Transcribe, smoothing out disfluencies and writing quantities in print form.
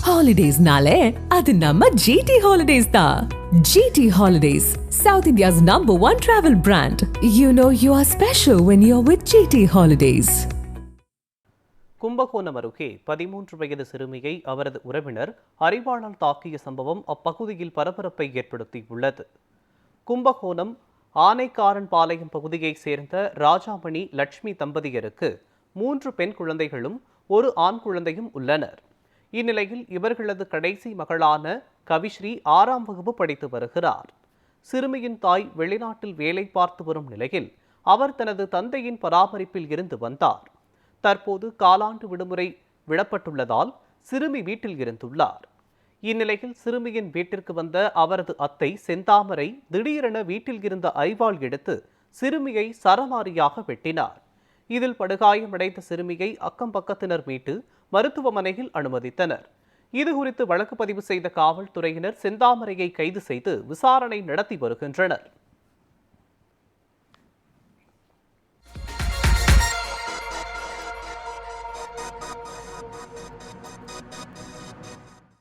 ஹாலிடேஸ்னாலே அது நம்ம ஜிடி ஹாலிடேஸ் தான். GT holidays, South India's #1 travel brand. You know you are special when you're with GT Holidays. Kumbakonam அருகே 13 வயது சிறுமியை அவரது உறவினர் அரிவாளால் தாக்கிய சம்பவம் அப்பகுதியில் பரபரப்பை ஏற்படுத்தியுள்ளது. கும்பகோணம் ஆனைக்காரன்பாளையம் பகுதியைச் சேர்ந்த ராஜாமணி லட்சுமி தம்பதியருக்கு 3 பெண் குழந்தைகளும் 1 ஆண் குழந்தையும் உள்ளனர். இந்நிலையில் இவர்களது கடைசி மகளான கவிஸ்ரீ 6ஆம் வகுப்பு படித்து வருகிறார். சிறுமியின் தாய் வெளிநாட்டில் வேலை பார்த்து வரும் நிலையில் அவர் தனது தந்தையின் பராமரிப்பில் இருந்து வந்தார். தற்போது காலாண்டு விடுமுறை விடப்பட்டுள்ளதால் சிறுமி வீட்டில் இருந்துள்ளார். இந்நிலையில் சிறுமியின் வீட்டிற்கு வந்த அவரது அத்தை செந்தாமரை திடீரென வீட்டில் இருந்த அரிவாள் எடுத்து சிறுமியை சரமாரியாக வெட்டினார். இதில் படுகாயமடைந்த சிறுமியை அக்கம் பக்கத்தினர் மீட்டு மருத்துவமனையில் அனுமதித்தனர். இதுகுறித்து வழக்கு பதிவு செய்த காவல்துறையினர் செந்தாமரையை கைது செய்து விசாரணை நடத்தி வருகின்றனர்.